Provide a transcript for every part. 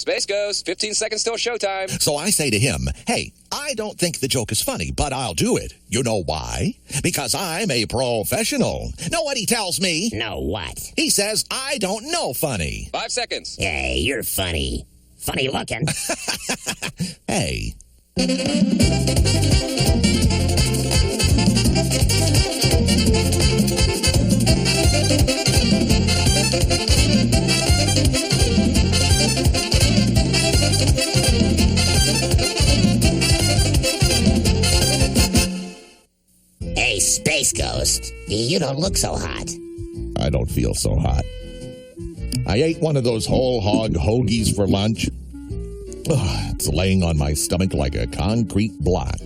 Space Ghost, 15 seconds till showtime. So I say to him, hey, I don't think the joke is funny, but I'll do it. You know why? Because I'm a professional. Know what he tells me? No, what? He says, I don't know funny. 5 seconds. Hey, you're funny. Funny looking. Hey. Hey, Space Ghost, you don't look so hot. I don't feel so hot. I ate one of those whole hog hoagies for lunch. Ugh, it's laying on my stomach like a concrete block.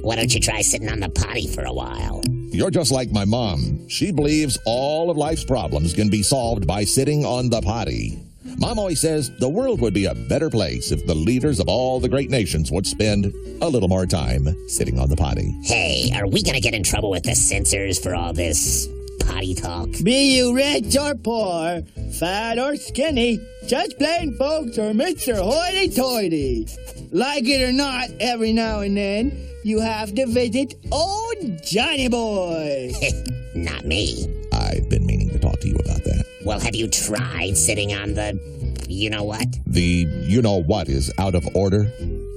Why don't you try sitting on the potty for a while? You're just like my mom. She believes all of life's problems can be solved by sitting on the potty. Mom always says the world would be a better place if the leaders of all the great nations would spend a little more time sitting on the potty. Hey, are we gonna get in trouble with the censors for all this potty talk? Be you rich or poor, fat or skinny, just plain folks or Mr. Hoity-Toity. Like it or not, every now and then, you have to visit old Johnny Boy. Not me. I've been meaning to talk to you about that. Well, have you tried sitting on the you-know-what? The you-know-what is out of order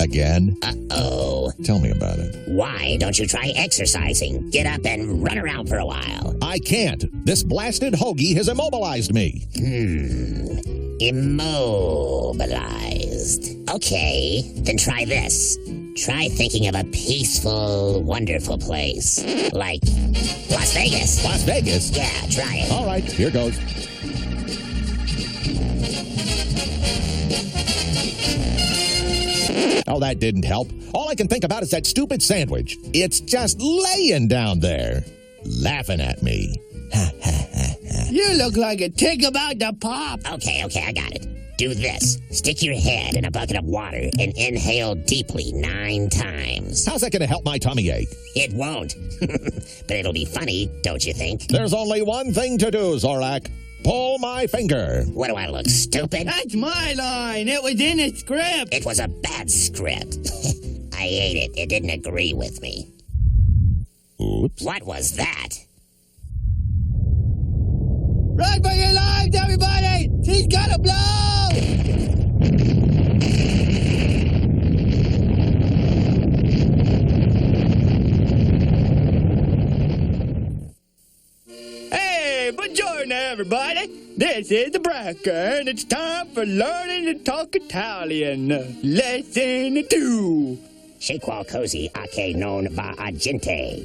again? Uh-oh. Tell me about it. Why don't you try exercising? Get up and run around for a while. I can't. This blasted hoagie has immobilized me. Immobilized. Okay, then try this. Try thinking of a peaceful, wonderful place. Like Las Vegas. Las Vegas? Yeah, try it. All right, here goes. Oh, that didn't help. All I can think about is that stupid sandwich. It's just laying down there, laughing at me. You look like a tick about to pop. Okay, I got it. Do this. Stick your head in a bucket of water and inhale deeply 9 times. How's that going to help my tummy ache? It won't. But it'll be funny, don't you think? There's only one thing to do, Zorak. Pull my finger. What do I look, stupid? That's my line. It was in the script. It was a bad script. I ate it. It didn't agree with me. Oops. What was that? Run for your lives, everybody! She's gonna blow! Hey, buongiorno, everybody! This is the Bracker, and it's time for learning to talk Italian. Lesson 2. Che qualcosa che non va a gente.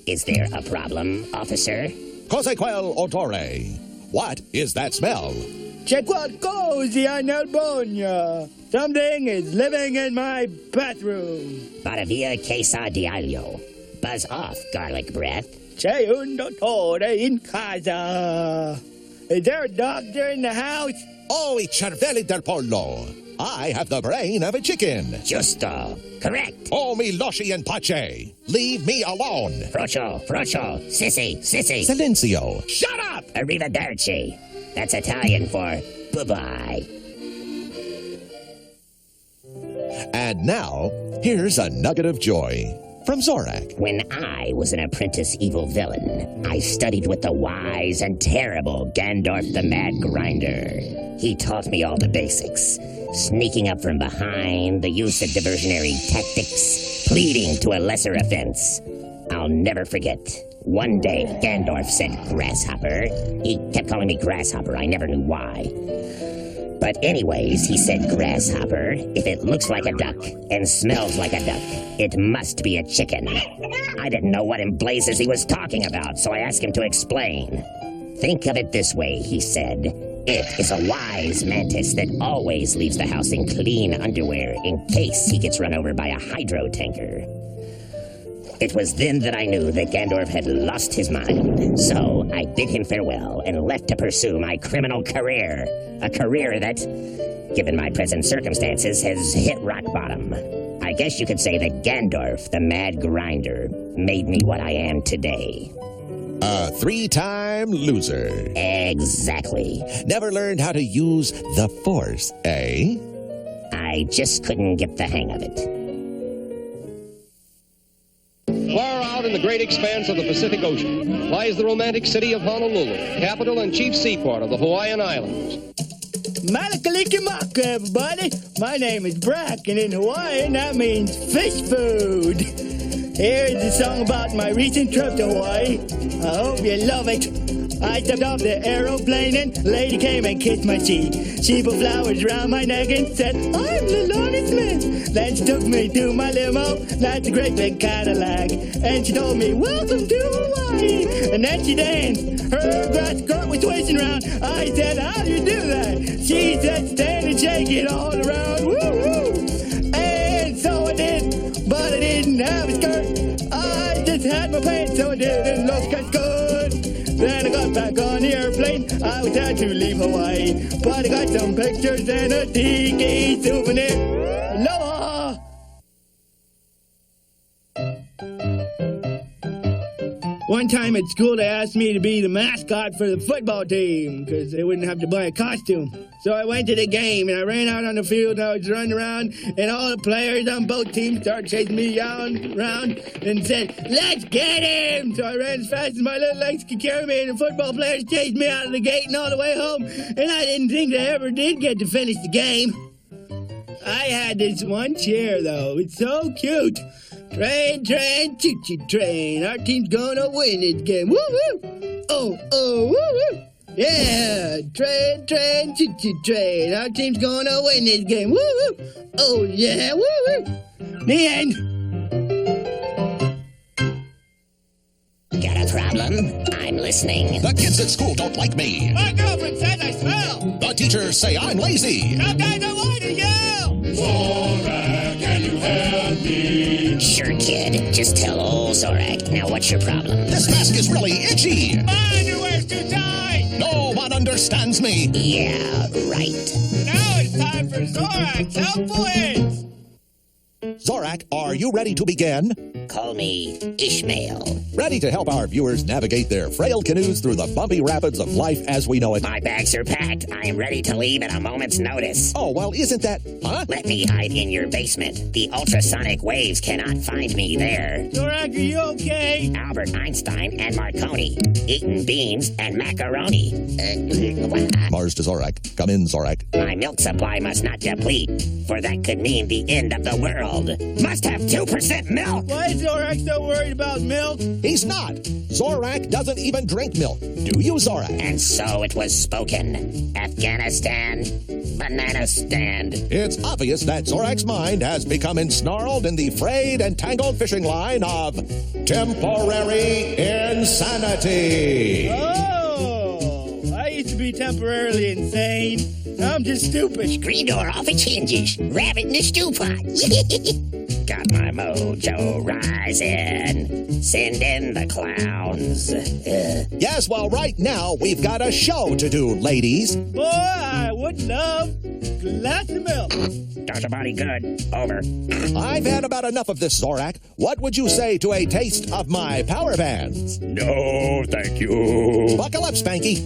Is there a problem, officer? Cos'è quel odore? What is that smell? C'è qualcosa nel bagno. Something is living in my bathroom. Vada via che sa di aglio. Buzz off, garlic breath. C'è un dottore in casa. Is there a doctor in the house? Oh, I cervelli del pollo. I have the brain of a chicken. Giusto. Correct. Oh, mi lasci in pace. Leave me alone. Frocio. Sissy. Silencio. Shut up! Arrivederci. That's Italian for bye-bye. And now, here's a nugget of joy from Zorak. When I was an apprentice evil villain, I studied with the wise and terrible Gandorf the Mad Grinder. He taught me all the basics. Sneaking up from behind, the use of diversionary tactics, pleading to a lesser offense. I'll never forget. One day, Gandorf said Grasshopper. He kept calling me Grasshopper. I never knew why. But anyways, he said, Grasshopper, if it looks like a duck and smells like a duck, it must be a chicken. I didn't know what in blazes he was talking about, so I asked him to explain. Think of it this way, he said. It is a wise mantis that always leaves the house in clean underwear in case he gets run over by a hydro tanker. It was then that I knew that Gandorf had lost his mind. So I bid him farewell and left to pursue my criminal career. A career that, given my present circumstances, has hit rock bottom. I guess you could say that Gandorf, the Mad Grinder, made me what I am today. A 3-time loser. Exactly. Never learned how to use the Force, eh? I just couldn't get the hang of it. Far out in the great expanse of the Pacific Ocean lies the romantic city of Honolulu, capital and chief seaport of the Hawaiian Islands. Malakalikimaka, everybody. My name is Brack, and in Hawaiian, that means fish food. Here's a song about my recent trip to Hawaii. I hope you love it. I stepped off the aeroplane and lady came and kissed my cheek. She put flowers around my neck and said, I'm Lilani Smith. Then she took me to my limo, that's a great big Cadillac. And she told me, welcome to Hawaii. And then she danced. Her grass skirt was twisting around. I said, how do you do that? She said, stand and shake it all around. Woo-hoo. And so I did, but I didn't have a skirt. I just had my pants, so it didn't look as good. Then I got back on the airplane. I was sad to leave Hawaii, but I got some pictures and a tiki souvenir. Aloha! One time at school, they asked me to be the mascot for the football team because they wouldn't have to buy a costume. So I went to the game, and I ran out on the field, and I was running around, and all the players on both teams started chasing me around and said, let's get him! So I ran as fast as my little legs could carry me, and the football players chased me out of the gate and all the way home, and I didn't think I ever did get to finish the game. I had this one chair, though. It's so cute. Train, train, choo-choo train. Our team's gonna win this game. Woo-woo! Oh, woo-woo! Yeah! Train, train, choo-choo train. Our team's gonna win this game. Woo-woo! Oh, yeah! Woo-woo! The end! Got a problem? I'm listening. The kids at school don't like me. My girlfriend says I smell! The teachers say I'm lazy. Sometimes I want to yell! Zorak, can you help me? Sure, kid. Just tell old Zorak. Now, what's your problem? This mask is really itchy. My underwear's too tight! No one understands me. Yeah, right. Now it's time for Zorak's Helpful Hints! Zorak, are you ready to begin? Call me Ishmael. Ready to help our viewers navigate their frail canoes through the bumpy rapids of life as we know it? My bags are packed. I am ready to leave at a moment's notice. Oh, well, isn't that... Huh? Let me hide in your basement. The ultrasonic waves cannot find me there. Zorak, are you okay? Albert Einstein and Marconi, eating beans and macaroni. Mars to Zorak. Come in, Zorak. My milk supply must not deplete, for that could mean the end of the world. Must have 2% milk. Why is Zorak so worried about milk? He's not. Zorak doesn't even drink milk. Do you, Zorak? And so it was spoken. Afghanistan, banana stand. It's obvious that Zorak's mind has become ensnarled in the frayed and tangled fishing line of temporary insanity. Oh, I used to be temporarily insane. I'm just stupid. Screen door off its hinges. Rabbit in the stew pot. Got my mojo rising. Send in the clowns. Yes, well, right now we've got a show to do, ladies. Boy, I would love a glass of milk. Does a body good. Over. I've had about enough of this, Zorak. What would you say to a taste of my power bands? No, thank you. Buckle up, Spanky.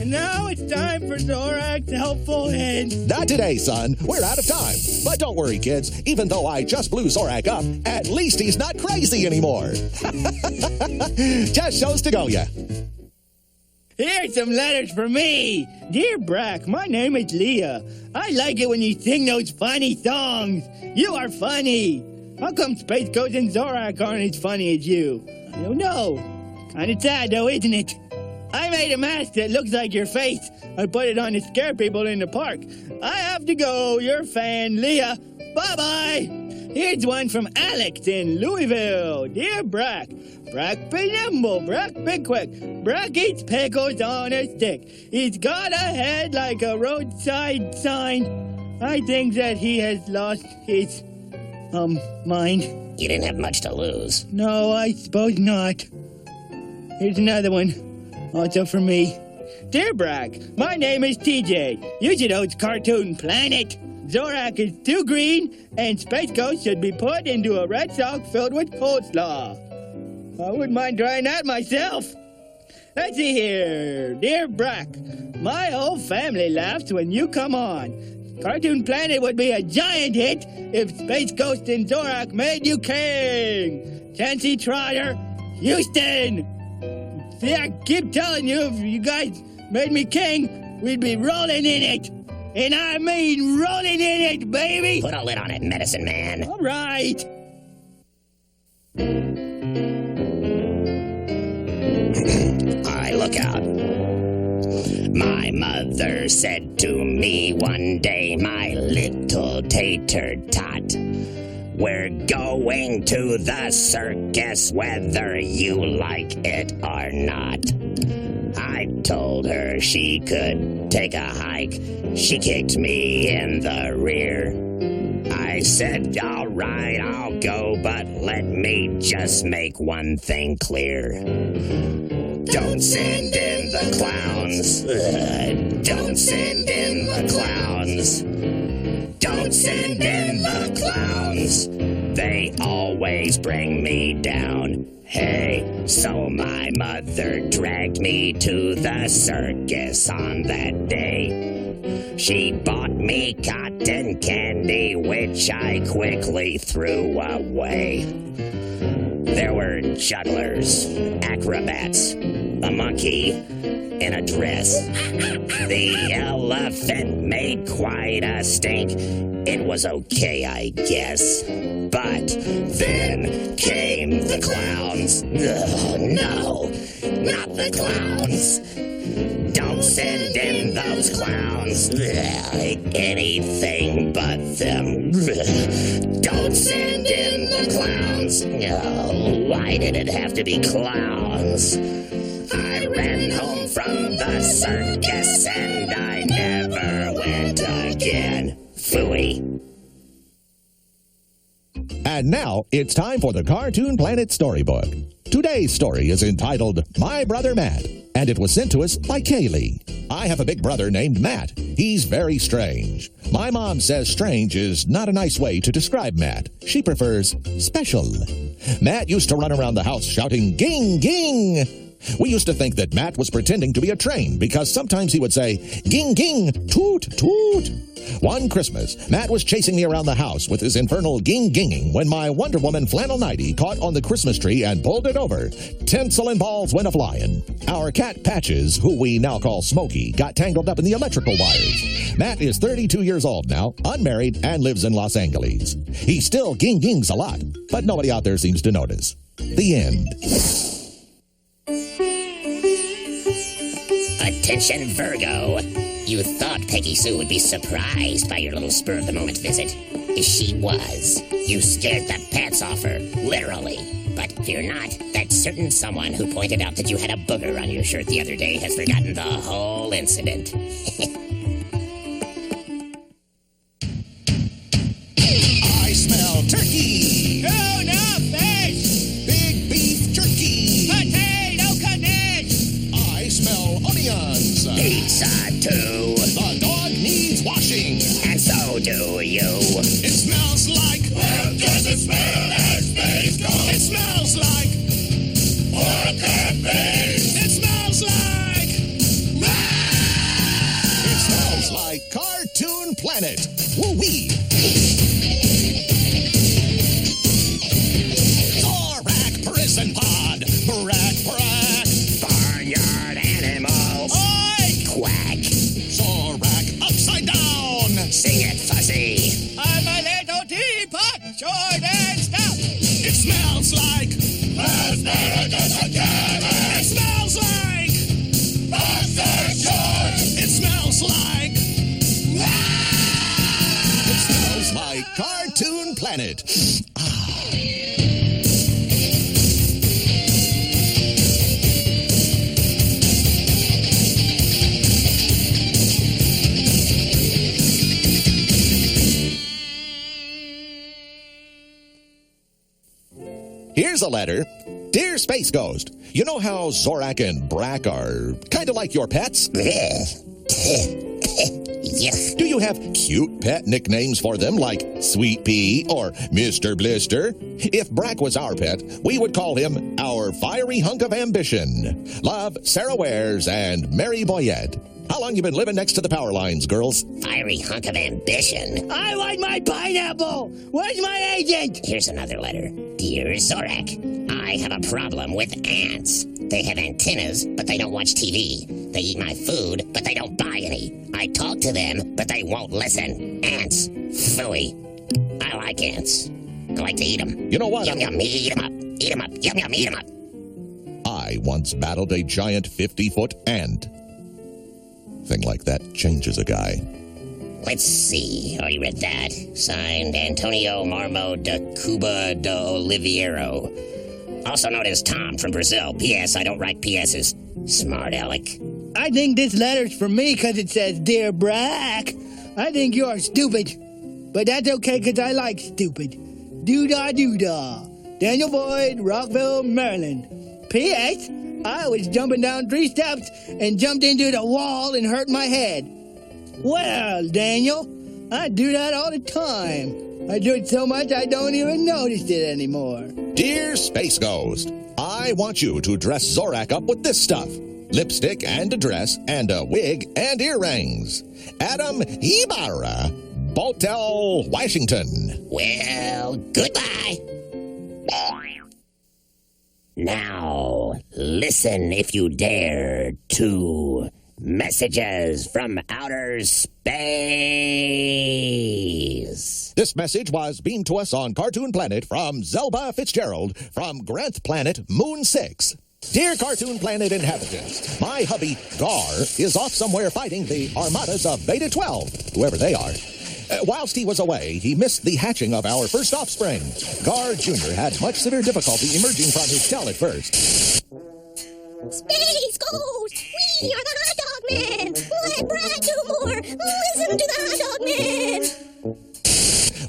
And now it's time for Zorak's Helpful Hints. Not today, son. We're out of time. But don't worry, kids. Even though I just blew Zorak up, at least he's not crazy anymore. Just shows to go ya. Here's some letters for me. Dear Brack, my name is Leah. I like it when you sing those funny songs. You are funny. How come Space Ghost and Zorak aren't as funny as you? I don't know. Kind of sad, though, isn't it? I made a mask that looks like your face. I put it on to scare people in the park. I have to go. Your fan, Leah. Bye-bye. Here's one from Alex in Louisville. Dear Brack, Brack be nimble, Brack be quick. Brack eats pickles on a stick. He's got a head like a roadside sign. I think that he has lost his, mind. You didn't have much to lose. No, I suppose not. Here's another one. Also for me. Dear Brack, my name is TJ. You should host Cartoon Planet. Zorak is too green, and Space Ghost should be put into a red sock filled with coleslaw. I wouldn't mind trying that myself. Let's see here. Dear Brack, my whole family laughs when you come on. Cartoon Planet would be a giant hit if Space Ghost and Zorak made you king. Chancy Trotter, Houston. See, I keep telling you, if you guys made me king, we'd be rolling in it. And I mean rolling in it, baby. Put a lid on it, Medicine Man. All right. Alright, look out. My mother said to me one day, my little tater tot, we're going to the circus whether you like it or not. I told her she could take a hike. She kicked me in the rear. I said, all right, I'll go, but let me just make one thing clear. Don't send in the clowns. Don't send in the clowns. Don't send in the clowns. They always bring me down. Hey, so my mother dragged me to the circus on that day. She bought me cotton candy, which I quickly threw away. There were jugglers, acrobats, a monkey in a dress. The elephant made quite a stink. It was okay, I guess. But then came the clowns. Ugh, no, not the clowns. Don't send in those clowns. Ugh, anything but them. Ugh, don't send in the clowns. Oh, why did it have to be clowns? I ran home from the circus and I never went again. Phooey. And now it's time for the Cartoon Planet Storybook. Today's story is entitled My Brother Matt, and it was sent to us by Kaylee. I have a big brother named Matt. He's very strange. My mom says strange is not a nice way to describe Matt. She prefers special. Matt used to run around the house shouting, "Ging, ging!" We used to think that Matt was pretending to be a train because sometimes he would say, "Ging, ging, toot, toot." One Christmas, Matt was chasing me around the house with his infernal ging-ginging when my Wonder Woman flannel nightie caught on the Christmas tree and pulled it over. Tinsel and balls went a-flying. Our cat Patches, who we now call Smokey, got tangled up in the electrical wires. Matt is 32 years old now, unmarried, and lives in Los Angeles. He still ging-gings a lot, but nobody out there seems to notice. The end. Attention, Virgo. You thought Peggy Sue would be surprised by your little spur-of-the-moment visit. She was. You scared the pants off her, literally. But fear not, that certain someone who pointed out that you had a booger on your shirt the other day has forgotten the whole incident. I smell turkey. Tuna fish. Big beef jerky. Potato knish. I smell onions. Pizza, too. The dog needs washing. And so do you. It smells like... Well, does it smell as Space Ghost? It smells like... pork and beans. It smells like... It smells like Cartoon Planet. Woo-wee. Zorak Prison Pod. Brack, brack. Barnyard animals. Oi! Quack. Zorak upside down. Sing it, Fuzzy. I'm a little teapot, short and stout. It smells like... asparagus again. It smells like... Buster Short. It smells like... It smells like Cartoon Planet. Here's a letter. Dear Space Ghost, you know how Zorak and Brack are kind of like your pets? Yuck. Do you have cute pet nicknames for them like Sweet Pea or Mr. Blister? If Brack was our pet, we would call him our fiery hunk of ambition. Love, Sarah Wares and Mary Boyette. How long you been living next to the power lines, girls? Fiery hunk of ambition. I want my pineapple. Where's my agent? Here's another letter. Dear Zorak, I have a problem with ants. They have antennas, but they don't watch TV. They eat my food, but they don't buy any. I talk to them, but they won't listen. Ants. Phooey. I like ants. I like to eat them. You know what? Yum, yum, eat them up. Eat them up. Yum, yum, eat them up. I once battled a giant 50-foot ant. Thing like that changes a guy. Let's see. Oh, you read that? Signed Antonio Marmo de Cuba de Oliveiro. Also known as Tom from Brazil. P.S. I don't write P.S.'s. Smart aleck. I think this letter's for me because it says, Dear Brack. I think you're stupid. But that's okay because I like stupid. Doo-dah, doo-dah. Daniel Boyd, Rockville, Maryland. P.S. I was jumping down 3 steps and jumped into the wall and hurt my head. Well, Daniel, I do that all the time. I do it so much I don't even notice it anymore. Dear Space Ghost, I want you to dress Zorak up with this stuff. Lipstick and a dress and a wig and earrings. Adam Ibarra, Botel, Washington. Well, goodbye. Now, listen if you dare to Messages from Outer Space. This message was beamed to us on Cartoon Planet from Zelba Fitzgerald from Granth Planet, Moon 6. Dear Cartoon Planet inhabitants, my hubby, Gar, is off somewhere fighting the armadas of Beta 12, whoever they are. Whilst he was away, he missed the hatching of our first offspring. Gar Jr. had much severe difficulty emerging from his shell at first. Space Ghost! We are the Hot Dog Men! Let Brad do more! Listen to the Hot Dog Men!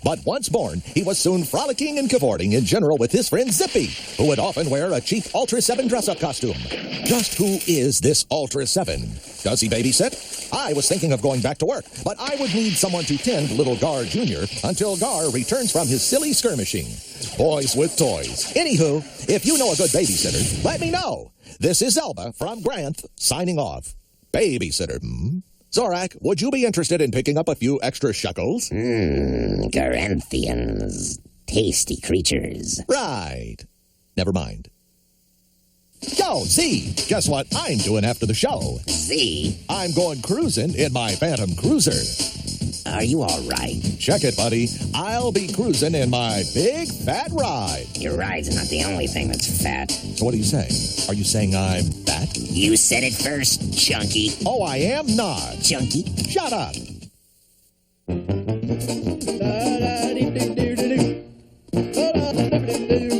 But once born, he was soon frolicking and cavorting in general with his friend Zippy, who would often wear a cheap Ultra 7 dress-up costume. Just who is this Ultra 7? Does he babysit? I was thinking of going back to work, but I would need someone to tend little Gar Jr. until Gar returns from his silly skirmishing. Boys with toys. Anywho, if you know a good babysitter, let me know. This is Zelba from Granth, signing off. Babysitter, Zorak, would you be interested in picking up a few extra shekels? Garanthians. Tasty creatures. Right. Never mind. Yo, Z, guess what I'm doing after the show? Z? I'm going cruising in my Phantom Cruiser. Are you all right? Check it, buddy. I'll be cruising in my big fat ride. Your ride's not the only thing that's fat. So what are you saying? Are you saying I'm fat? You said it first, Chunky. Oh, I am not. Chunky? Shut up. Da-da-dee-doo-doo-doo-doo. Da-da-dee-doo-doo.